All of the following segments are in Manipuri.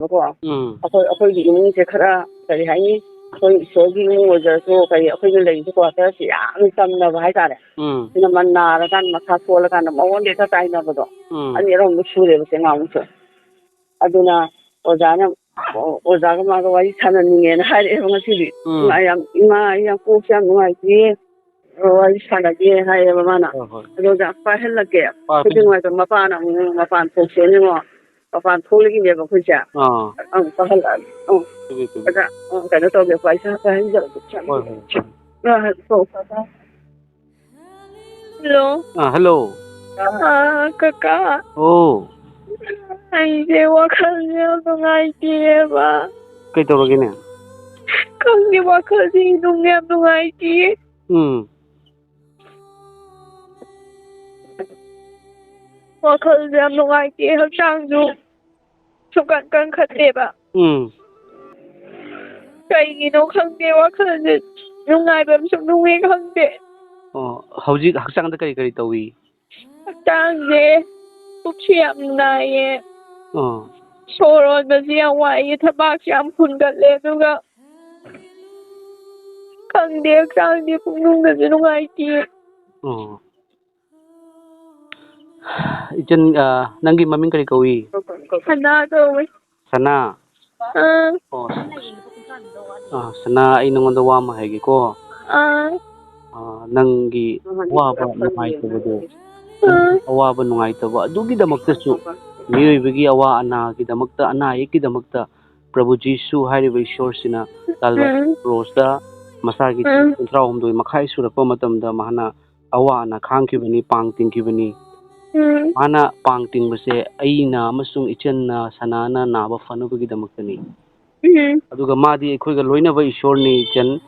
ꯑꯩꯈꯣꯏꯒꯤ ꯏꯃꯨꯡꯁꯦ ꯈꯔ ꯀꯔꯤ ꯍꯥꯏꯅꯤ ꯑꯩꯈꯣꯏ ꯏꯁꯣꯔꯒꯤ ꯏꯃꯨꯡ ꯑꯣꯏꯖꯔꯁꯨ ꯀꯔꯤ ꯑꯩꯈꯣꯏꯅ ꯂꯩꯔꯤꯕ ꯀ꯭ꯋꯥꯇꯔꯁꯤ ꯌꯥꯝꯅ ꯆꯝꯅꯕ ꯍꯥꯏꯇꯥꯔꯦ ꯁꯤꯅ ꯅꯥꯔꯀꯥꯟꯗ ꯃꯁꯥ ꯁꯣꯜꯂꯀꯥꯟꯗ ꯃꯉꯣꯟꯗ ꯍꯦꯛꯇ ꯇꯥꯏꯅꯕꯗꯣ ꯑꯅꯤꯔꯛꯃꯨꯛ ꯁꯨꯔꯦꯕ ꯆꯦꯡꯉꯥꯃꯨꯛꯁꯨ ꯑꯗꯨꯅ ꯑꯣꯖꯥꯅ ꯑꯣꯖꯥꯒ ꯃꯥꯒ ꯋꯥꯔꯤ ꯁꯥꯟꯅꯅꯤꯡꯉꯦꯅ ꯍꯥꯏꯔꯛꯑꯦꯕ ꯉꯁꯤꯗꯤ ꯏꯃꯥ ꯑꯩ ꯌꯥꯝ ꯀꯣꯛꯁꯦ ꯌꯥꯝ ꯅꯨꯡꯉꯥꯏꯇꯦ ꯋꯥꯔꯤ ꯁꯥꯟꯅꯒꯦ ꯍꯥꯏꯌꯦꯕ ꯃꯥꯅ ꯑꯗꯨꯗ ꯄꯥꯏꯍꯜꯂꯛꯀꯦ ꯑꯩꯈꯣꯏꯗꯤ ꯅꯨꯡꯉꯥꯏꯇꯕ ꯃꯄꯥꯅ ꯑꯃꯨꯛ ꯃꯄꯥꯟ ꯊꯣꯛꯁꯦꯅꯦꯉꯣ ꯃꯄꯥꯟ ꯊꯣꯛꯂꯒꯤꯅꯦꯕ ꯑꯩꯈꯣꯏꯁꯦ ꯑꯃꯨꯛ ꯄꯥꯏꯍꯜꯂꯛꯑꯒꯦ ꯑꯗ ꯀꯩꯅꯣ ꯇꯧꯒꯦ ꯄꯥꯏꯍꯟꯖꯔꯒꯦ Hello. Hello. Kaka. Oh. Ay, wakhalnya nungaitiba. Kay tawagin na? Kung di wakhalnya nungaiti. Wakhalnya nungaiti hanggang sukan kang khatiba. Kaygino khangde wakhalnya nungaibam sung nungi khangde. Oh, hawjik haksang da kay tawi. Haksangde puksi am naye. Soron basi ang waye tabak siyam kungatle duga. Khangde haksangde pungnung na nungaiti. Ijan nanggi maming kay kawi. Sana tawi. Sana. Oh. Sana ay nungonda wama hegi ko. Nanggi waba nungaitaba awaba nungaitaba adugidamaktasu miyoybagi awa anagidamagta anayekidamagta Prabhu Jisu hariba Ishorsina talba Rosda masagi 36 makhai surakpa matamda mahana awa ana khangkibani pangtingkibani mana pangtingbase aina amasung ichenna sanana naba fanubagidamaktani aduga madi ekhoiga loinaba Ishorni chen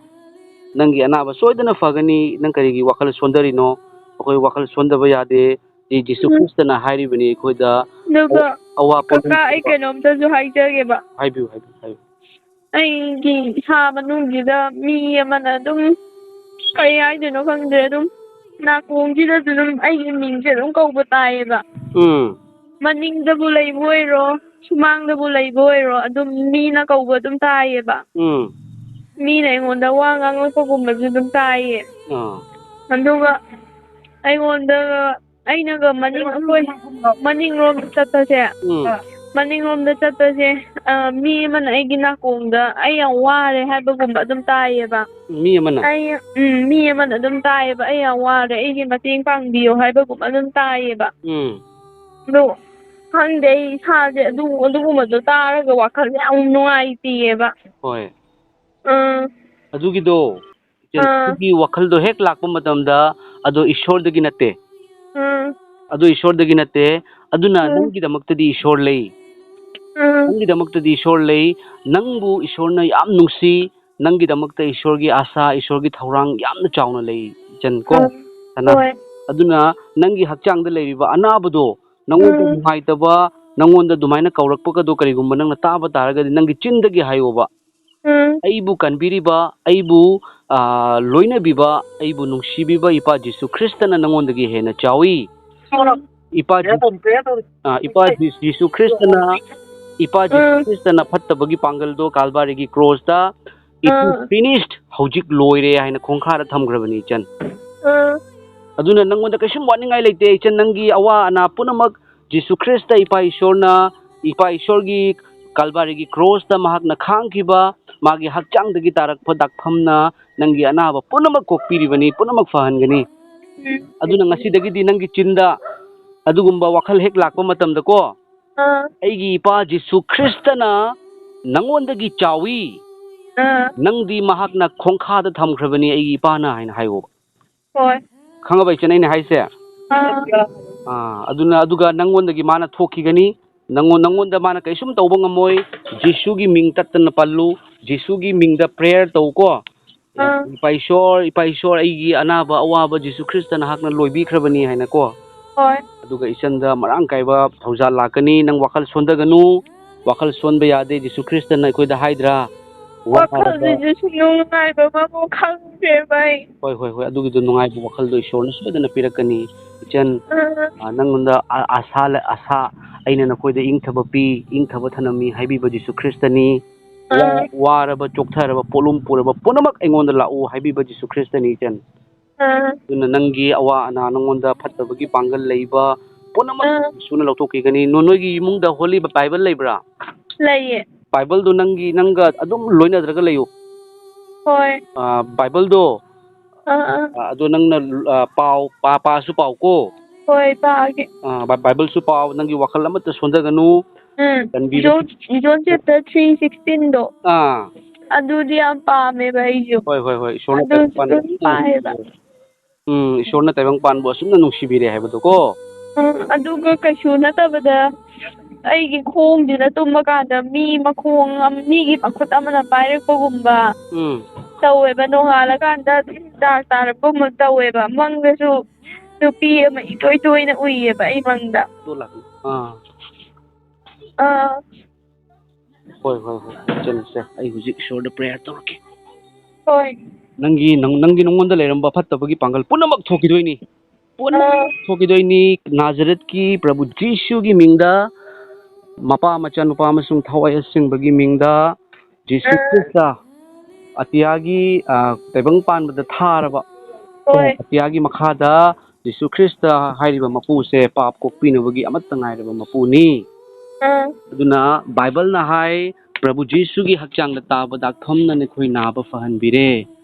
nangi anaba soidana fagani nang karigi wakal sondarino akoi wakal sondaba yade Jisu Kristna haribani ekhoida awa kaka ai kenomtasu haijageba haibu aigi sa manungida mi amana dum kai haideno khangde dum nakongjida dum aigi mingse dum kauba taiba maningdabu leibo oiro sumangdabu leibo oiro adum mina kauba dum taiba mina aingonda wa ngangakpagumbasu dum taiye aduga aingonda ainaga maningromda chatpase maningromda chatpase mi amana aigi nakongda ai yam ware haibagumba adum taieba mi amana adum taieba ai yam ware aigi mateng pangbiyo haibagumba adum taieba do khangde ai saje adugumado taraga wakhal yam nungaitiyeba hoi adugido agi wakhaldo hek lakpa matamda ado Ishordagi natte ado Ishordagi natte aduna nangidamaktadi Ishor lei nangidamaktadi Ishor lei nangbu Ishorna yam nungsi nangidamagta Ishorgi asa Ishorgi thaurang yamna chauna lei jan ko sana aduna nangi hakchangda leiriba anabado nangonda nungaitaba nangonda dumaina kaurakpaka do karigumba nangna taba taragadi nangi chindagi hayoba aibu kanbiriba aibu loinabiba aibu nungsibiba ipa Jisu Kristna nangondagi hena chawi ipa Jisu Kristna phattabagi pangaldo Calvarygi cross da it is finished hojik loire haina khongkhara thamgrabani chan aduna nangonda kaisum waningai leite chan nangi awa ana punamak Jisu Krista ipa Ishorgi Calvarygi cross da mahakna khangkiba magi hakchangdagi tarakpa dakphamna nangi anaba punamak kokpiribani punamak fahangani aduna ngasidagidi nangi chinda adugumba wakhal hek lakpa matamda ko aigi ipa Jisu Kristna nangondagi chawi nangdi mahakna khongkhada thamkhrabani aigi ipana haina hayo hoi khangabai chanaina haise aduna aduga nangondagi mana thokigani nangonda mana kaisum tawba ngamoi Jisugi ming tattana pallu Jisugi mingda prayer tawko ipa Ishor aigi anaba awaba Jisu Kristna hakna loibikhrabani haina ko hoi aduga isanda marang kaiba thawjal lakani nang wakal sondaganu wakal sonba yade Jisu Kristna ekhoida haidra wakal Jisu nungaiba mamo khangde bai hoi adugido nungaiba wakal do Ishorna sodana pirakani ichan nangonda ꯑꯩꯅ ꯅꯈꯣꯏꯗ ꯏꯪꯊꯕ ꯄꯤ ꯏꯪꯊꯕ ꯊꯅꯝꯃꯤ ꯍꯥꯏꯕꯤꯕ ꯖꯤꯁꯨ ꯈ꯭ꯔꯤꯁꯇꯅꯤ ꯋꯥꯔꯕ ꯆꯣꯛꯊꯔꯕ ꯄꯣꯠꯂꯨꯝ ꯄꯨꯔꯕ ꯄꯨꯝꯅꯃꯛ ꯑꯩꯉꯣꯟꯗ ꯂꯥꯛꯎ ꯍꯥꯏꯕꯤꯕ ꯖꯤꯁꯨ ꯈ꯭ꯔꯤꯁꯇꯅꯤ ꯏꯆꯟ ꯑꯗꯨꯅ ꯅꯪꯒꯤ ꯑꯋꯥ ꯑꯅꯥ ꯅꯉꯣꯟꯗ ꯐꯠꯇꯕꯒꯤ ꯄꯥꯡꯒꯜ ꯂꯩꯕ ꯄꯨꯝꯅꯃꯛ ꯏꯁꯨꯅ ꯂꯧꯊꯣꯛꯄꯤꯒꯅꯤ ꯅꯣꯏꯒꯤ ꯏꯃꯨꯡꯗ ꯍꯣꯂꯤ ꯕꯥꯏꯕꯜ ꯂꯩꯕ꯭ꯔꯥ ꯂꯩꯌꯦ ꯕꯥꯏꯕꯜꯗꯣ ꯅꯪꯒ ꯑꯗꯨꯝ ꯂꯣꯏꯅꯗ꯭ꯔꯒ ꯂꯩꯌꯨ ꯍꯣꯏ ꯕꯥꯏꯕꯜꯗꯣ ꯑꯗꯣ ꯅꯪꯅ ꯄꯥꯁꯨ ꯄꯥꯎꯀꯣ ꯍꯣꯏ ꯄꯥꯒꯦ ꯕꯥꯏꯕꯜꯁꯨ ꯄꯥꯎ ꯅꯪꯒꯤ ꯋꯥꯈꯜ ꯑꯃꯠꯇ ꯁꯣꯟꯊꯒꯅꯨ ꯖꯣꯟ ꯆꯦꯞꯇꯔ 3:16ꯗꯣ ꯑꯗꯨꯗꯤ ꯌꯥꯝ ꯄꯥꯝꯃꯦꯕ ꯑꯩꯁꯨ ꯍꯣꯏ ꯏꯁꯣꯔꯅ ꯑꯗꯨ ꯑꯗꯨꯝ ꯄꯥꯏꯌꯦꯕ ꯏꯁꯣꯔꯅ ꯇꯥꯏꯕꯪꯄꯥꯟꯕꯨ ꯑꯁꯨꯝꯅ ꯅꯨꯡꯁꯤꯕꯤꯔꯦ ꯍꯥꯏꯕꯗꯣꯀꯣ ꯑꯗꯨꯒ ꯀꯩꯁꯨ ꯅꯠꯇꯕꯗ ꯑꯩꯒꯤ ꯈꯣꯡꯁꯤꯅ ꯇꯨꯝꯕ ꯀꯥꯟꯗ ꯃꯤꯒꯤ ꯃꯈꯨꯠ ꯑꯃꯅ ꯄꯥꯏꯔꯛꯄꯒꯨꯝꯕ ꯇꯧꯋꯦꯕ ꯅꯣꯡꯉꯥꯜꯂꯀꯥꯟꯗ ꯗꯥꯛ ꯇꯥꯔꯛꯄꯒꯨꯝꯕ ꯇꯧꯋꯦꯕ ꯃꯪꯗꯁꯨ ꯅꯨꯄꯤ ꯑꯃ ꯏꯇꯣꯏ ꯇꯣꯏꯅ ꯎꯏꯌꯦꯕ ꯑꯩ ꯃꯪꯗ ꯍꯣꯏ ꯆꯠꯂꯁꯦ ꯑꯩ ꯍꯧꯖꯤꯛ ꯏꯁꯣꯔꯗ ꯄ꯭ꯔꯦꯌꯔ ꯇꯧꯔꯛꯀꯦ ꯍꯣꯏ ꯅꯪꯒꯤ ꯅꯉꯣꯟꯗ ꯂꯩꯔꯝꯕ ꯐꯠꯇꯕꯒꯤ ꯄꯥꯡꯒꯜ ꯄꯨꯝꯅꯃꯛ ꯊꯣꯛꯈꯤꯗꯣꯏꯅꯤ ꯅꯥꯖꯔꯦꯠꯀꯤ ꯄ꯭ꯔꯚꯨ ꯖꯤꯁꯨꯒꯤ ꯃꯤꯡꯗ ꯃꯄꯥ ꯃꯆꯥꯅꯨꯄꯥ ꯑꯃꯁꯨꯡ ꯊꯋꯥꯏ ꯑꯁꯦꯡꯕꯒꯤ ꯃꯤꯡꯗ ꯖꯤꯁꯨ ꯈ꯭ꯔꯤꯁꯇ ꯑꯇꯤꯌꯥꯒꯤ ꯇꯥꯏꯕꯪꯄꯥꯟꯕꯗ ꯊꯥꯔꯕ ꯑꯇꯤꯌꯥꯒꯤ ꯃꯈꯥꯗ ꯖꯤꯁꯨ ꯈ꯭ꯔꯤꯁꯇ ꯍꯥꯏꯔꯤꯕ ꯃꯄꯨꯁꯦ ꯄꯥꯞ ꯀꯣꯛꯄꯤꯅꯕꯒꯤ ꯑꯃꯠꯇ ꯉꯥꯏꯔꯕ ꯃꯄꯨꯅꯤ ꯑꯗꯨꯅ ꯕꯥꯏꯕꯜꯅ ꯍꯥꯏ ꯄ꯭ꯔꯚꯨ ꯖꯤꯁꯨꯒꯤ ꯍꯛꯆꯥꯡꯗ ꯇꯥꯕ ꯗꯥꯛꯐꯝꯅ ꯅꯈꯣꯏ ꯅꯥꯕ ꯐꯍꯟꯕꯤꯔꯦ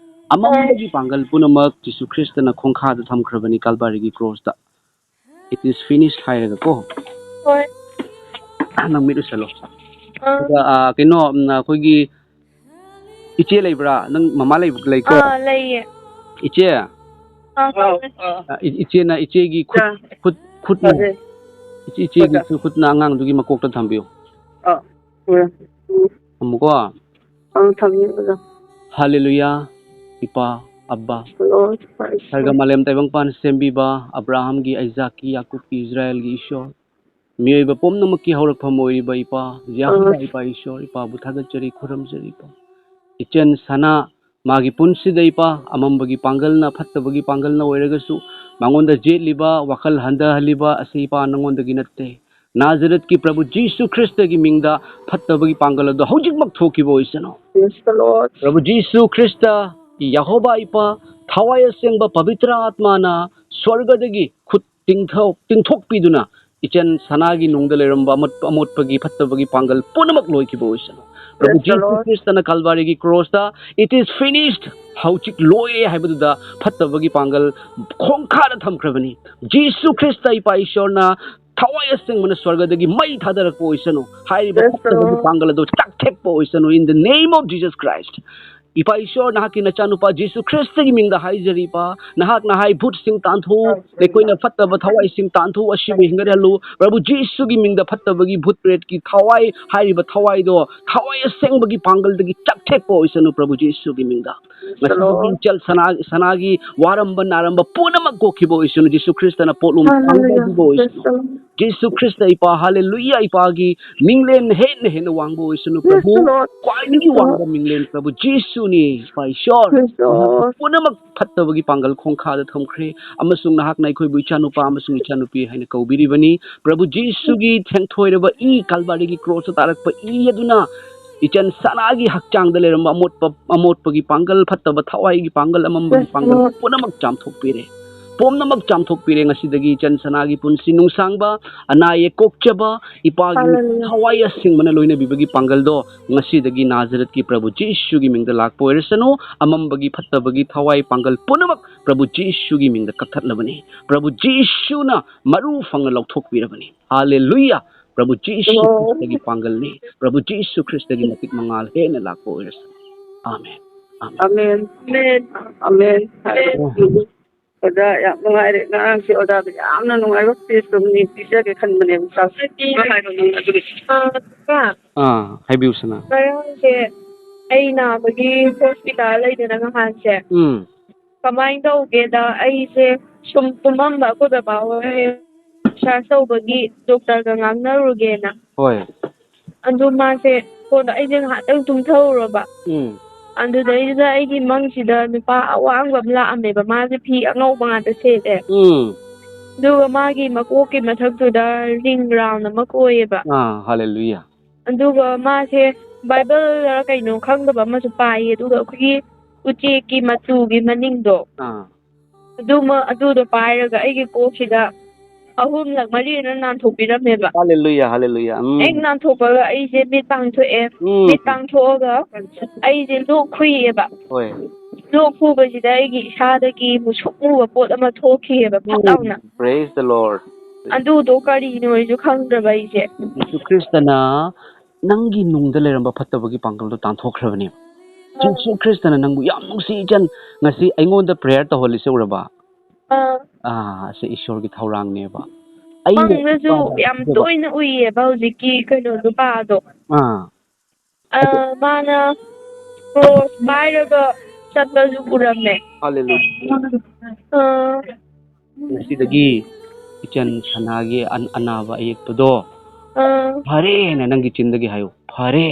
ꯑꯃꯝꯕꯒꯤ ꯄꯥꯡꯒꯜ ꯄꯨꯝꯅꯃꯛ ꯖꯤꯁꯨ ꯈ꯭ꯔꯤꯁꯇꯅ ꯈꯣꯡꯈꯥꯗ ꯊꯝꯈ꯭ꯔꯕꯅꯤ ꯀꯜꯚꯥꯔꯤꯒꯤ ꯀ꯭ꯔꯣꯁꯇ ꯏꯠ ꯏꯁ ꯐꯤꯅꯤꯁ ꯍꯥꯏꯔꯒꯀꯣ ꯅꯪ ꯃꯤꯠ ꯎꯁꯜꯂꯣ ꯀꯩꯅꯣ ꯑꯩꯈꯣꯏꯒꯤ ꯏꯆꯦ ꯂꯩꯕ꯭ꯔꯥ ꯅꯪ ꯃꯃꯥ ꯂꯩꯀꯣ ꯂꯩꯌꯦ ꯏꯆꯦ ꯏꯆꯦꯅ ꯏꯆꯦꯒꯤ ꯈꯨꯠꯅ ꯏꯆꯦꯒꯤ ꯈꯨꯠꯅ ꯑꯉꯥꯡꯗꯨꯒꯤ ꯃꯀꯣꯛꯇ ꯊꯝꯕꯤꯌꯨ ꯊꯝꯃꯨꯀꯣ ꯍꯜꯂꯦꯂꯨꯌꯥ ꯏꯄꯥ ꯑब्ꯕꯥ ꯁꯔꯒ ꯃꯥꯂꯦꯝ ꯇꯥꯏꯕꯪꯄꯥꯟ ꯁꯦꯝꯕꯤꯕ ꯑꯕ꯭ꯔꯥꯍꯥꯝꯒꯤ ꯑꯥꯏꯖꯥꯛꯀꯤ ꯌꯥꯀꯨꯕꯀꯤ ꯏꯖ꯭ꯔꯥꯌꯦꯜꯒꯤ ꯏꯁꯣꯔ ꯃꯤꯑꯣꯏꯕ ꯄꯨꯝꯅꯃꯛꯀꯤ ꯍꯧꯔꯛꯐꯝ ꯑꯣꯏꯔꯤꯕ ꯏꯄꯥ ꯌꯥꯍꯣꯋꯥ ꯏꯄꯥ ꯏꯁꯣꯔ ꯏꯄꯥꯕꯨ ꯊꯥꯒꯠꯆꯔꯤ ꯈꯨꯔꯨꯝꯖꯔꯤ ꯏꯄꯥ ꯏꯆꯟ ꯁꯅꯥ ꯃꯥꯒꯤ ꯄꯨꯟꯁꯤꯗ ꯏꯄꯥ ꯑꯃꯝꯕꯒꯤ ꯄꯥꯡꯒꯜꯅ ꯐꯠꯇꯕꯒꯤ ꯄꯥꯡꯒꯜꯅ ꯑꯣꯏꯔꯒꯁꯨ ꯃꯉꯣꯟꯗ ꯖꯦꯠꯂꯤꯕ ꯋꯥꯈꯜ ꯍꯟꯊꯍꯜꯂꯤꯕ ꯑꯁꯤ ꯏꯄꯥ ꯅꯉꯣꯟꯗꯒꯤ ꯅꯠꯇꯦ ꯅꯥꯖꯔꯦꯠꯀꯤ ꯄ꯭ꯔꯚꯨ ꯖꯤꯁꯨ ꯈ꯭ꯔꯤꯁꯇꯒꯤ ꯃꯤꯡꯗ ꯐꯠꯇꯕꯒꯤ ꯄꯥꯡꯒꯜ ꯑꯗꯨ ꯍꯧꯖꯤꯛꯃꯛ ꯊꯣꯛꯈꯤꯕ ꯑꯣꯏꯁꯅꯨ ꯄ꯭ꯔꯚꯨ ꯖꯤꯁꯨ ꯈ꯭ꯔꯤꯁꯇ ꯌꯥꯍꯣꯕꯥ ꯏꯄꯥ ꯊꯋꯥꯏ ꯑꯁꯦꯡꯕ ꯄꯕꯤꯇ꯭ꯔ ꯑꯥꯠꯃꯥꯅ ꯁ꯭ꯋꯔꯒꯗꯒꯤ ꯈꯨꯠ ꯇꯤꯡꯊꯣꯛꯄꯤꯗꯨꯅ ꯏꯆꯟ ꯁꯅꯥꯒꯤ ꯅꯨꯡꯗ ꯂꯩꯔꯝꯕ ꯑꯃꯣꯠꯄꯒꯤ ꯐꯠꯇꯕꯒꯤ ꯄꯥꯡꯒꯜ ꯄꯨꯝꯅꯃꯛ ꯂꯣꯏꯈꯤꯕ ꯑꯣꯏꯁꯅꯨ ꯄ꯭ꯔꯚꯨ ꯖꯤꯁꯨ ꯈ꯭ꯔꯤꯁꯇꯅ ꯀꯜꯚꯥꯔꯤꯒꯤ ꯀ꯭ꯔꯣꯁꯇ ꯏꯠ ꯏꯁ ꯐꯤꯅꯤꯁ ꯍꯧꯖꯤꯛ ꯂꯣꯏꯔꯦ ꯍꯥꯏꯕꯗꯨꯗ ꯐꯠꯇꯕꯒꯤ ꯄꯥꯡꯒꯜ ꯈꯣꯡꯈꯥꯗ ꯊꯝꯈ꯭ꯔꯕꯅꯤ ꯖꯤꯁꯨ ꯈ꯭ꯔꯤꯁꯇ ꯏꯄꯥ ꯏꯁꯣꯔꯅ ꯊꯋꯥꯏ ꯑꯁꯦꯡꯕꯅ ꯁ꯭ꯋꯔꯒꯗꯒꯤ ꯃꯩ ꯊꯥꯗꯔꯛꯄ ꯑꯣꯏꯁꯅꯨ ꯍꯥꯏꯔꯤꯕ ꯐꯠꯇꯕꯒꯤ ꯄꯥꯡꯒꯜ ꯑꯗꯨ ꯆꯥꯛꯊꯦꯛꯄ ꯑꯣꯏꯁꯅꯨ ꯏꯟ ꯗ ꯅꯦꯝ ꯑꯣꯐ ꯖꯤꯁꯁ ꯈ꯭ꯔꯥꯏꯁꯠ ꯏꯄꯥ ꯏꯁꯣꯔ ꯅꯍꯥꯛꯀꯤ ꯅꯆꯥꯅꯨꯄꯥ ꯖꯤꯁꯨ ꯈ꯭ꯔꯤꯁꯇꯒꯤ ꯃꯤꯡꯗ ꯍꯥꯏꯖꯔꯤ ꯏꯄꯥ ꯅꯍꯥꯛꯅ ꯍꯥꯏ ꯚꯨꯠꯁꯤꯡ तांथोꯛꯎ ꯑꯩꯈꯣꯏꯅ ꯐꯠꯇꯕ ꯊꯋꯥꯏꯁꯤꯡ तांथोꯛꯎ ꯑꯁꯤꯕꯨ ꯍꯤꯡꯒꯠꯍꯜꯂꯨ ꯄ꯭ꯔꯚꯨ ꯖꯤꯁꯨꯒꯤ ꯃꯤꯡꯗ ꯐꯠꯇꯕꯒꯤ ꯚꯨꯠ ꯄ꯭ꯔꯦꯠꯀꯤ ꯊꯋꯥꯏ ꯍꯥꯏꯔꯤꯕ ꯊꯋꯥꯏꯗꯣ ꯊꯋꯥꯏ ꯑꯁꯦꯡꯕꯒꯤ ꯄꯥꯡꯒꯜꯗꯒꯤ ꯆꯥꯛꯊꯦꯛꯄ ꯑꯣꯏꯁꯅꯨ ꯄ꯭ꯔꯚꯨ ꯖꯤꯁꯨꯒꯤ ꯃꯤꯡꯗ ꯉꯁꯤꯗꯒꯤ ꯏꯆꯜ ꯁꯅꯥꯒꯤ ꯋꯥꯔꯝꯕ ꯅꯥꯔꯝꯕ ꯄꯨꯝꯅꯃꯛ ꯀꯣꯛꯈꯤꯕ ꯑꯣꯏꯁꯅꯨ ꯖꯤꯁꯨ ꯈ꯭ꯔꯤꯁꯇꯅ ꯄꯣꯠꯂꯨꯝ ꯄꯥꯡꯕꯤꯕ ꯑꯣꯏꯁꯅꯨ ꯖꯤꯁꯨ ꯈ꯭ꯔꯤꯁꯇ ꯏꯄꯥ ꯍꯜꯂꯦꯂꯨꯌꯥ ꯏꯄꯥꯒꯤ ꯃꯤꯡꯂꯦꯟ ꯍꯦꯟꯅ ꯋꯥꯡꯕ ꯑꯣꯏꯁꯅꯨ ꯄ꯭ꯔꯚꯨ ꯈ꯭ꯋꯥꯏꯗꯒꯤ ꯋꯥꯡꯕ ꯃꯤꯡꯂꯦꯟ ꯄ꯭ꯔꯚꯨ ꯖꯤꯁꯨꯅꯤ ꯏꯄꯥ ꯏꯁꯣꯔ ꯄꯨꯝꯅꯃꯛ ꯐꯠꯇꯕꯒꯤ ꯄꯥꯡꯒꯜ ꯈꯣꯡꯈꯥꯗ ꯊꯝꯈ꯭ꯔꯦ ꯑꯃꯁꯨꯡ ꯅꯍꯥꯛꯅ ꯑꯩꯈꯣꯏꯕु ꯏꯆꯥꯅꯨꯄꯥ ꯑꯃꯁꯨꯡ ꯏꯆꯥꯅꯨꯄꯤ ꯍꯥꯏꯅ ꯀꯧꯕꯤꯔꯤꯕꯅꯤ ꯄ꯭ꯔꯚꯨ ꯖꯤꯁꯨꯒꯤ ꯊꯦꯡꯊꯣꯏꯔꯕ ꯀꯜꯚꯥꯔꯤꯒꯤ ꯀ꯭ꯔꯣꯁꯇ ꯇꯥꯔꯛꯄ ꯑꯗꯨꯅ ꯏꯆꯟ ꯁꯅꯥꯒꯤ ꯍꯛꯆꯥꯡꯗ ꯂꯩꯔꯝꯕ ꯑꯃꯣꯠꯄꯒꯤ ꯄꯥꯡꯒꯜ ꯐꯠꯇꯕ ꯊꯋꯥꯏꯒꯤ ꯄꯥꯡꯒꯜ ꯑꯃꯝꯕꯒꯤ ꯄꯥꯡꯒꯜ ꯄꯨꯝꯅꯃꯛ ꯆꯥꯝꯊꯣꯛꯄꯤꯔꯦ ꯄꯨꯝꯅꯃꯛ ꯆꯥꯝꯊꯣꯛꯄꯤꯔꯦ ꯉꯁꯤꯗꯒꯤ ꯏꯆꯟ ꯁꯅꯥꯒꯤ ꯄꯨꯟꯁꯤ ꯅꯨꯡꯁꯥꯡꯕ ꯑꯅꯥ ꯑꯌꯦꯛ ꯀꯣꯛꯆꯕ ꯏꯄꯥꯒꯤ ꯊꯋꯥꯏ ꯑꯁꯦꯡꯕꯅ ꯂꯣꯏꯅꯕꯤꯕꯒꯤ ꯄꯥꯡꯒꯜꯗꯣ ꯉꯁꯤꯗꯒꯤ ꯅꯥꯖꯔꯦꯠꯀꯤ ꯄ꯭ꯔꯚꯨ ꯖꯤꯁꯨꯒꯤ ꯃꯤꯡꯗ ꯂꯥꯛꯄ ꯑꯣꯏꯔꯁꯅꯨ ꯑꯃꯝꯕꯒꯤ ꯐꯠꯇꯕꯒꯤ ꯊꯋꯥꯏ ꯄꯥꯡꯒꯜ ꯄꯨꯝꯅꯃꯛ ꯄ꯭ꯔꯚꯨ ꯖꯤꯁꯨꯒꯤ ꯃꯤꯡꯗ ꯀꯛꯊꯠꯂꯕꯅꯤ ꯄ꯭ꯔꯚꯨ ꯖꯤꯁꯨꯅ ꯃꯔꯨ ꯐꯪꯅ ꯂꯧꯊꯣꯛꯄꯤꯔꯕꯅꯤ ꯍꯜꯂꯦꯂꯨꯌꯥ ꯄ꯭ꯔꯚꯨ ꯖꯤꯁꯨ ꯈ꯭ꯔꯤꯁꯇꯒꯤ ꯄꯥꯡꯒꯜꯅꯤ ꯄ꯭ꯔꯚꯨ ꯖꯤꯁꯨ ꯈ꯭ꯔꯤꯁꯇꯒꯤ ꯃꯇꯤꯛ ꯃꯉꯥꯜ ꯍꯦꯟꯅ ꯂꯥꯛꯄ ꯑꯣꯏꯔꯁꯅꯨ ꯑꯥꯃꯦꯟ ꯑꯃꯦꯟ ꯑꯃꯦꯟ ꯑꯣꯖꯥ ꯌꯥꯝ ꯅꯨꯡꯉꯥꯏꯔꯦ ꯉꯔꯥꯡꯁꯦ ꯑꯣꯖꯥꯗ ꯌꯥꯝꯅ ꯅꯨꯡꯉꯥꯏꯕ ꯄꯤꯁꯇꯨꯝꯅꯤ ꯄꯤꯖꯒꯦ ꯈꯟꯕꯅꯦꯕ ꯍꯥꯏꯕꯤꯌꯨ ꯁꯅꯥ ꯉꯔꯥꯡꯁꯦ ꯑꯩ ꯅꯥꯕꯒꯤ ꯍꯣꯁꯄꯤꯇꯥꯜ ꯂꯩꯗꯅ ꯉꯍꯥꯟꯁꯦ ꯀꯃꯥꯏꯅ ꯇꯧꯒꯦꯗ ꯑꯩꯁꯦ ꯁꯨꯝ ꯇꯨꯝꯃꯝꯕ ꯑꯩꯈꯣꯏ ꯕꯕꯥ ꯍꯣꯏ ꯔꯤꯁꯥꯔꯁ ꯇꯧꯕꯒꯤ ꯗꯣꯛꯇꯔꯒ ꯉꯥꯡꯅꯔꯨꯒꯦꯅ ꯍꯣꯏ ꯑꯗꯨ ꯃꯥꯁꯦ ꯑꯩꯁꯦ ꯉꯥꯏꯍꯥꯛꯇꯪ ꯇꯨꯝꯊꯔꯨꯔꯕ ꯑꯗꯨꯗꯩꯗꯨꯗ ꯑꯩꯒꯤ ꯃꯪꯁꯤꯗ ꯅꯨꯄꯥ ꯑꯋꯥꯡꯕ ꯑꯃ ꯂꯥꯛꯑꯝꯃꯦꯕ ꯃꯥꯁꯦ ꯐꯤ ꯑꯉꯧꯕ ꯉꯥꯛꯇ ꯁꯦꯠꯂꯦ ꯑꯗꯨꯒ ꯃꯥꯒꯤ ꯃꯀꯣꯛꯀꯤ ꯃꯊꯛꯇꯨꯗ ring round ꯑꯃ ꯀꯣꯏꯌꯦꯕ. ꯍꯥꯂꯦꯂꯨꯌꯥ. ꯑꯗꯨꯒ ꯃꯥꯁꯦ ꯕꯥꯏꯕꯜꯗ ꯀꯩꯅꯣ ꯈꯪꯗꯕ ꯑꯃꯁꯨ ꯄꯥꯏꯌꯦ. ꯑꯗꯨꯒ ꯑꯩꯈꯣꯏꯒꯤ ꯎꯆꯦꯛꯀꯤ ꯃꯇꯨꯒꯤ ꯃꯅꯤꯡꯗꯣ ꯑꯗꯨꯗꯣ ꯄꯥꯏꯔꯒ ꯑꯩꯒꯤ ꯀꯣꯛꯁꯤꯗ 3 4 ꯅꯥꯟꯊꯣꯛꯄꯤꯔꯝꯃꯦꯕ. Hallelujah, hallelujah. ꯍꯦꯛ ꯅꯥꯟꯊꯣꯛꯄꯒ ꯑꯩꯁꯦ ꯃꯤꯠ ꯄꯥꯡꯊꯣꯛꯑꯦ. ꯃꯤꯠ ꯄꯥꯡꯊꯣꯛꯑꯒ ꯑꯩꯁꯦ ꯂꯣꯛ ꯈꯨꯏꯌꯦꯕ. ꯍꯣꯏ. ꯂꯣꯛ ꯈꯨꯕꯁꯤꯗ ꯑꯩꯒꯤ ꯏꯁꯥꯗꯒꯤ ꯃꯨꯁꯨꯛ ꯃꯨꯕ ꯄꯣꯠ ꯑꯃ ꯊꯣꯛꯈꯤꯑꯦꯕ ꯐꯠ ꯂꯥꯎꯅ. Praise the Lord. ꯑꯗꯨꯗꯣ ꯀꯔꯤꯅꯣ ꯑꯩꯁꯨ ꯈꯪꯗ꯭ꯔꯕ ꯑꯩꯁꯦ. ꯌꯦꯁꯨ ꯈ꯭ꯔꯤꯁꯇꯅ ꯅꯪꯒꯤ ꯅꯨꯡꯗ ꯂꯩꯔꯝꯕ ꯐꯠꯇꯕꯒꯤ ꯄꯥꯡꯒꯜꯗꯣ ꯇꯥꯟꯊꯣꯛꯈ꯭ꯔꯕꯅꯦ. ꯌꯦꯁꯨ ꯈ꯭ꯔꯤꯁꯇꯅ ꯅꯪꯕꯨ ꯌꯥꯝ ꯅꯨꯡꯁꯤ ꯏꯆꯟ ꯉꯁꯤ ꯑꯩꯉꯣꯟꯗ ꯄ꯭ꯔꯦꯌꯔ ꯇꯧꯍꯜꯂꯤꯁꯦ ꯎꯔꯕ? ꯑꯁꯤ ꯏꯁꯣꯔꯒꯤ ꯊꯧꯔꯥꯡꯅꯦꯕ. ꯃꯪꯗꯁꯨ ꯌꯥꯝ ꯇꯣꯏꯅ ꯎꯏꯌꯦꯕ ꯍꯧꯖꯤꯛꯀꯤ ꯀꯩꯅꯣ ꯅꯨꯄꯥꯗꯣ. ꯃꯥꯅ ꯀ꯭ꯔꯣꯁ ꯄꯥꯏꯔꯒ ꯆꯠꯄꯁꯨ ꯎꯔꯝꯃꯦ. ꯉꯁꯤꯗꯒꯤ ꯏꯆꯟ ꯁꯅꯥꯒꯤ ꯑꯅꯥꯕ ꯑꯌꯦꯛꯄꯗꯣ ꯐꯔꯦꯅ ꯅꯪꯒꯤ ꯆꯤꯟꯗꯒꯤ ꯍꯥꯏꯌꯨ. ꯐꯔꯦ.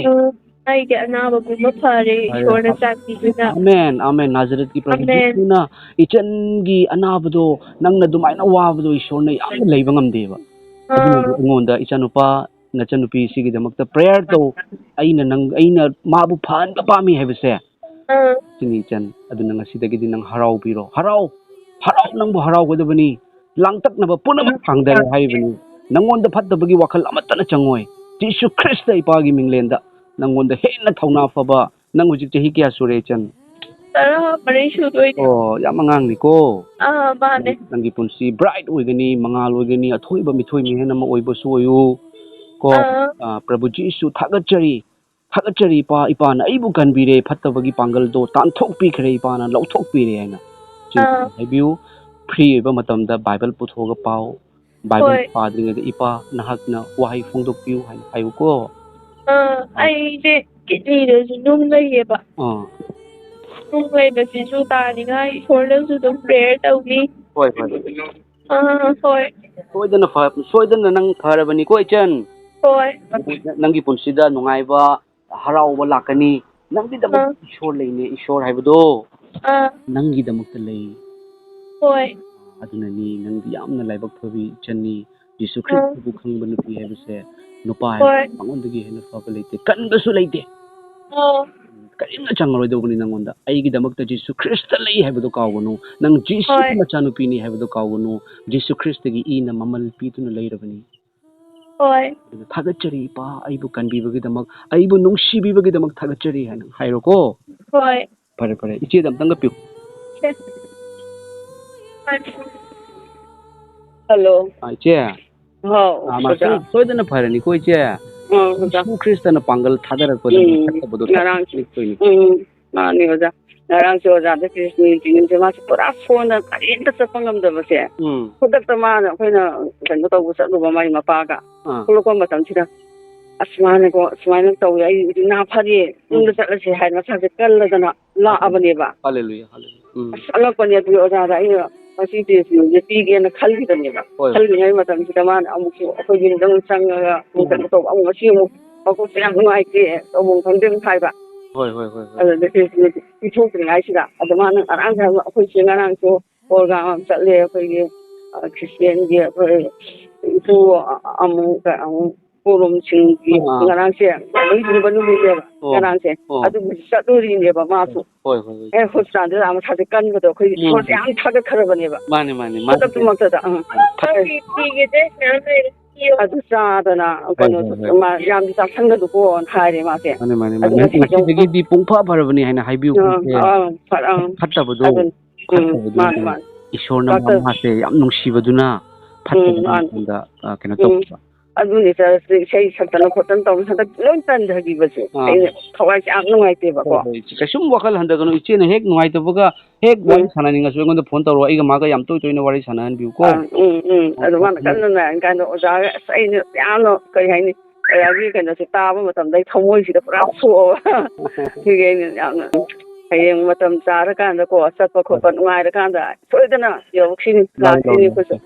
ꯑꯩꯒꯤ ꯑꯅꯥꯕꯒꯨꯝꯕ ꯐꯔꯦ ꯏꯁꯣꯔꯅ ꯆꯥꯟꯕꯤꯗꯨꯅ. Amen amen. ꯅꯥꯖꯔꯦꯠꯀꯤ ꯄ꯭ꯔꯚꯨ ꯌꯦꯁꯨꯅ ꯏꯆꯟꯒꯤ ꯑꯅꯥꯕꯗꯣ ꯅꯪꯅ ꯑꯗꯨꯃꯥꯏꯅ ꯋꯥꯕꯗꯣ ꯏꯁꯣꯔꯅ ꯌꯥꯝꯅ ꯂꯩꯕ ꯉꯝꯗꯦꯕ. ꯑꯗꯨꯅ ꯑꯩꯉꯣꯟꯗ ꯏꯆꯥꯅꯨꯄꯥ ꯅꯆꯟꯅꯨꯄꯤ ꯁꯤꯒꯤꯗꯃꯛꯇ ꯄ꯭ꯔꯦꯌꯔ ꯇꯧ. ꯑꯩꯅ ꯃꯥꯕꯨ ꯐꯍꯟꯕ ꯄꯥꯝꯃꯤ ꯍꯥꯏꯕꯁꯦ ꯁꯤꯅꯤ ꯏꯆꯟ. ꯑꯗꯨꯅ ꯉꯁꯤꯗꯒꯤꯗꯤ ꯅꯪ ꯍꯔꯥꯎꯕꯤꯔꯣ. ꯍꯔꯥꯎ ꯅꯪꯕꯨ ꯍꯔꯥꯎꯒꯗꯕꯅꯤ. ꯂꯥꯡꯇꯛꯅꯕ ꯄꯨꯝꯅꯃꯛ ꯊꯥꯡꯗꯔꯦ ꯍꯥꯏꯕꯅꯤ. ꯅꯪꯉꯣꯟꯗ ꯐꯠꯇꯕꯒꯤ ꯋꯥꯈꯜ ꯑꯃꯠꯇꯅ ꯆꯪꯉꯣꯏ. ꯖꯤꯁꯨ ꯈ꯭ꯔꯤꯁꯇ ꯏꯄꯥꯒꯤ ꯃꯤꯡꯂꯦꯟꯗ ꯅꯪꯉꯣꯟꯗ ꯍꯦꯟꯅ ꯊꯧꯅꯥ ꯐꯕ. ꯅꯪ ꯍꯧꯖꯤꯛ ꯆꯍꯤ ꯀꯌꯥ ꯁꯨꯔꯦ ꯏꯆꯟ? 13 ꯁꯨꯗꯣꯏꯅꯦ. ꯌꯥꯝ ꯑꯉꯥꯡꯅꯤꯀꯣ. ꯃꯥꯅꯦ. ꯅꯪꯒꯤ ꯄꯨꯟꯁꯤ ꯕ꯭ꯔꯥꯏꯠ ꯑꯣꯏꯒꯅꯤ, ꯃꯉꯥꯜ ꯑꯣꯏꯒꯅꯤ, ꯑꯊꯣꯏꯕ ꯃꯤꯊꯣꯏ ꯃꯤꯍꯦꯟ ꯑꯃ ꯑꯣꯏꯕꯁꯨ ꯑꯣꯏꯌꯨ ꯀꯣ. ꯄ꯭ꯔꯚꯨ ꯖꯤꯁꯨ ꯊꯥꯒꯠꯆꯔꯤ ꯏꯄꯥꯅ ꯑꯩꯕꯨ ꯀꯟꯕꯤꯔꯦ. ꯐꯠꯇꯕꯒꯤ ꯄꯥꯡꯒꯜꯗꯣ ꯇꯥꯟꯊꯣꯛꯄꯤꯈ꯭ꯔꯦ ꯏꯄꯥꯅ ꯂꯧꯊꯣꯛꯄꯤꯔꯦ ꯍꯥꯏꯅ ꯍꯥꯏꯕꯤꯌꯨ. ꯐ꯭ꯔꯤ ꯑꯣꯏꯕ ꯃꯇꯝꯗ ꯕꯥꯏꯕꯜ ꯄꯨꯊꯣꯛꯑꯒ ꯄꯥꯎ. ꯕꯥꯏꯕꯜ ꯄꯥꯗ꯭ꯔꯤꯉꯩꯗ ꯏꯄꯥ ꯅꯍꯥꯛꯅ ꯋꯥꯍꯩ ꯐꯣꯡꯗꯣꯛꯄꯤꯌꯨ ꯍꯥꯏꯅ ꯍꯥꯏꯌꯨꯀꯣ. ꯑꯩꯁꯦ ꯀꯤꯗꯅꯤꯗꯁꯨ ꯅꯨꯡ ꯂꯩꯌꯦꯕ. ꯅꯨꯡ ꯂꯩꯕꯁꯤꯁꯨ ꯇꯥꯅꯤꯡꯉꯥꯏ ꯏꯁꯣꯔꯗꯁꯨ ꯑꯗꯨꯝ ꯄ꯭ꯔꯦꯌꯔ ꯇꯧꯕꯤ. ꯍꯣꯏ. ꯍꯣꯏ. ꯁꯣꯏꯗꯅ ꯅꯪ ꯐꯔꯕꯅꯤꯀꯣ ꯏꯆꯟ. ꯍꯣꯏ. ꯅꯪꯒꯤ ꯄꯨꯟꯁꯤꯗ ꯅꯨꯡꯉꯥꯏꯕ, ꯍꯔꯥꯎꯕ ꯂꯥꯛꯀꯅꯤ. ꯅꯪꯒꯤꯗꯃꯛꯇ ꯏꯁꯣꯔ ꯂꯩꯅꯦ. ꯏꯁꯣꯔ ꯍꯥꯏꯕꯗꯣ ꯅꯪꯒꯤꯗꯃꯛꯇ ꯂꯩ. ꯍꯣꯏ. ꯑꯗꯨꯅꯅꯤ ꯅꯪꯗꯤ ꯌꯥꯝꯅ ꯂꯥꯏꯕꯛ ꯐꯕꯤ ꯏꯆꯟꯅꯤ. ꯌꯦꯁꯨ ꯈ꯭ꯔꯤꯁꯇꯕꯨ ꯈꯪꯕ ꯅꯨꯄꯤ ꯍꯥꯏꯕꯁꯦ ꯅꯨꯄꯥ ꯍꯥꯏꯕꯁꯦ ꯃꯉꯣꯟꯗꯒꯤ ꯍꯦꯟꯅ ꯐꯕ ꯂꯩꯇꯦ. ꯀꯟꯕꯁꯨ ꯂꯩꯇꯦ. ꯀꯔꯤꯝꯇ ꯆꯪꯉꯔꯣꯏꯗꯧꯕꯅꯤ ꯅꯪꯉꯣꯟꯗ. ꯑꯩꯒꯤꯗꯃꯛꯇ ꯖꯤꯁꯨ ꯈ꯭ꯔꯤꯁꯇ ꯂꯩ ꯍꯥꯏꯕꯗꯣ ꯀꯥꯎꯒꯅꯨ. ꯅꯪ ꯖꯤꯁꯨꯒꯤ ꯃꯆꯥꯅꯨꯄꯤꯅꯤ ꯍꯥꯏꯕꯗꯣ ꯀꯥꯎꯒꯅꯨ. ꯖꯤꯁꯨ ꯈ꯭ꯔꯤꯁꯇꯒꯤ ꯏꯅ ꯃꯃꯜ ꯄꯤꯗꯨꯅ ꯂꯩꯔꯕꯅꯤ. ꯑꯗꯨꯅ ꯊꯥꯒꯠꯆꯔꯤ ꯏꯄꯥ ꯑꯩꯕꯨ ꯀꯟꯕꯤꯕꯒꯤꯗꯃꯛ, ꯑꯩꯕꯨ ꯅꯨꯡꯁꯤꯕꯤꯕꯒꯤꯗꯃꯛ ꯊꯥꯒꯠꯆꯔꯤ ꯍꯥꯏꯅ ꯍꯥꯏꯔꯣꯀꯣ. ꯐꯔꯦ. ꯏꯆꯦꯗ ꯑꯝꯇꯪꯒ ꯄꯤꯌꯨ. Hello. ꯏꯆꯦ. ꯑꯣꯖꯥ. ꯁꯣꯏꯗꯅ ꯐꯔꯅꯤꯀꯣ ꯏꯆꯦ. ꯌꯦꯁꯨ ꯈ꯭ꯔꯤꯁꯇꯅ ꯄꯥꯡꯒꯜ ꯊꯥꯗꯔꯛꯄꯗ ꯐꯠꯇꯕꯗꯣ. ꯃꯥꯅꯤ ꯑꯣꯖꯥ. ꯉꯔꯥꯡꯁꯦ ꯑꯣꯖꯥꯗ ꯀ꯭ꯔꯤꯁꯅꯤꯁꯦ ꯃꯥꯁꯦ ꯄꯨꯔꯥ ꯁꯣꯟꯅ ꯀꯔꯤꯝꯇ ꯆꯠꯄ ꯉꯝꯗꯕꯁꯦ. ꯈꯨꯗꯛꯇ ꯃꯥꯅ ꯑꯩꯈꯣꯏꯅ ꯀꯩꯅꯣ ꯇꯧꯕ ꯆꯠꯂꯨꯕ ꯃꯥꯒꯤ ꯃꯄꯥꯒ. ꯊꯣꯛꯂꯛꯄ ꯃꯇꯝꯁꯤꯗ ꯃꯥꯅꯀꯣ ꯁꯨꯃꯥꯏꯅ ꯇꯧꯋꯦ ꯑꯩ ꯅꯥ ꯐꯔꯦ ꯌꯨꯝꯗ ꯆꯠꯂꯁꯦ ꯍꯥꯏꯅ ꯃꯁꯥꯁꯦ ꯀꯜꯂꯗꯅ ꯂꯥꯛꯑꯕꯅꯦꯕ. ꯑꯉꯛꯄꯅꯦ. ꯑꯗꯨꯒꯤ ꯑꯣꯖꯥꯗ ꯑꯩꯅ ꯉꯁꯤ ꯀ꯭ꯔꯤꯁꯅꯤꯁꯦ ꯄꯤꯒꯦꯅ ꯈꯜꯂꯤꯕꯅꯦꯕ. ꯈꯜꯂꯤꯉꯩ ꯃꯇꯝꯁꯤꯗ ꯃꯥꯅ ꯑꯃꯨꯛꯁꯨ ꯑꯩꯈꯣꯏ ꯌꯨꯝꯗꯪ ꯆꯪꯉꯒ ꯀꯩꯅꯣ ꯇꯧꯕ. ꯉꯁꯤ ꯑꯃꯨꯛ ꯃꯀꯣꯛꯁꯦ ꯌꯥꯝ ꯅꯨꯡꯉꯥꯏꯇꯦ ꯇꯧꯐꯝ ꯈꯪꯗꯦ ꯍꯥꯏꯕ. ꯑꯗꯨꯗ ꯀ꯭ꯔꯤꯁꯅꯤꯁꯦ ꯄꯤꯊꯣꯛꯇ꯭ꯔꯤꯉꯩꯁꯤꯗ ꯑꯗ ꯃꯥꯅ ꯉꯔꯥꯡꯁꯦ ꯑꯩꯈꯣꯏꯁꯦ ꯉꯔꯥꯡꯁꯨ ꯄ꯭ꯔꯣꯒ꯭ꯔꯥꯝ ꯑꯃ ꯆꯠꯂꯦ. ꯑꯩꯈꯣꯏꯒꯤ ꯈ꯭ꯔꯤꯁꯇꯤꯌꯟꯒꯤ ꯑꯩꯈꯣꯏ ꯏꯄꯨ ꯑꯃꯨꯛ ꯄꯨꯔꯨꯝꯁꯤꯡꯒꯤ ꯉꯔꯥꯡꯁꯦ ꯂꯣꯏꯁꯤꯟꯕ ꯅꯨꯃꯤꯠꯅꯦꯕ ꯉꯔꯥꯡꯁꯦ. ꯑꯗꯨꯕꯨ ꯆꯠꯂꯨꯔꯤꯅꯦꯕ ꯃꯥꯁꯨ. ꯍꯣꯁꯄꯤꯇꯥꯜꯗꯨꯗ ꯃꯁꯥꯁꯦ ꯀꯟꯕꯗꯣ ꯑꯩꯈꯣꯏ ꯏꯁꯣꯔꯁꯦ ꯌꯥꯝ ꯊꯥꯒꯠꯈ꯭ꯔꯕꯅꯦꯕ. ꯈꯨꯗꯛꯇꯨꯃꯛꯇꯗ ꯑꯗꯨ ꯆꯥꯗꯅ ꯀꯩꯅꯣꯁꯨ ꯌꯥꯝꯗꯤ ꯆꯥꯁꯟꯒꯅꯨꯀꯣ ꯍꯥꯏꯔꯦ ꯃꯥꯁꯦ. ꯉꯁꯤꯗꯒꯤꯗꯤ ꯄꯨꯡꯐ ꯐꯔꯕꯅꯤ ꯍꯥꯏꯅ ꯍꯥꯏꯕꯤꯌꯨ. ꯐꯠꯇꯕꯗꯣ ꯏꯁꯣꯔꯅ ꯃꯃꯥꯁꯦ ꯌꯥꯝ ꯅꯨꯡꯁꯤꯕꯗꯨꯅ ꯐꯠꯇꯕꯗ ꯀꯩꯅꯣ ꯇꯧꯕ. ꯑꯗꯨꯅꯤ ꯏꯁꯩ ꯁꯛꯇꯅ ꯈꯣꯠꯇꯅ ꯇꯧꯕ ꯍꯟꯗꯛ ꯂꯣꯏ ꯇꯟꯊꯈꯤꯕꯁꯦ. ꯑꯩꯅ ꯊꯋꯥꯏꯁꯦ ꯌꯥꯝ ꯅꯨꯡꯉꯥꯏꯇꯦꯕꯀꯣ. ꯀꯩꯁꯨꯝ ꯋꯥꯈꯜ ꯍꯟꯊꯒꯅꯨ. ꯏꯆꯦꯅ ꯍꯦꯛ ꯅꯨꯡꯉꯥꯏꯇꯕꯒ ꯍꯦꯛ ꯋꯥꯔꯤ ꯁꯥꯟꯅꯅꯤꯡꯉꯁꯨ ꯑꯩꯉꯣꯟꯗ ꯐꯣꯟ ꯇꯧꯔꯛꯑꯣ. ꯑꯩꯒ ꯃꯥꯒ ꯌꯥꯝ ꯇꯣꯏꯅ ꯋꯥꯔꯤ ꯁꯥꯟꯅꯍꯟꯕꯤꯌꯨꯀꯣ. ꯑꯗꯨ ꯃꯥꯅ ꯀꯟꯅ ꯅꯥꯔꯤ ꯀꯥꯟꯗ ꯑꯣꯖꯥꯒ ꯑꯩꯅ ꯌꯥꯝꯅ ꯀꯔꯤ ꯍꯥꯏꯅꯤ ꯑꯣꯖꯥꯒꯤ ꯀꯩꯅꯣꯁꯦ ꯇꯥꯕ ꯃꯇꯝꯗ ꯑꯩ ꯊꯃꯣꯏꯁꯤꯗ ꯄꯨꯔꯥ ꯁꯣꯛꯑꯕ. ꯁꯤꯒꯤ ꯑꯩꯅ ꯌꯥꯝꯅ ꯍꯌꯦꯡ ꯃꯇꯝ ꯆꯥꯔꯀꯥꯟꯗꯀꯣ ꯆꯠꯄ ꯈꯣꯠꯄ ꯅꯨꯡꯉꯥꯏꯔꯀꯥꯟꯗ ꯁꯣꯏꯗꯅ ꯌꯧꯔꯛꯁꯤꯅꯤ ꯂꯥꯛꯁꯤꯅꯤ ꯑꯩꯈꯣꯏꯁꯨ.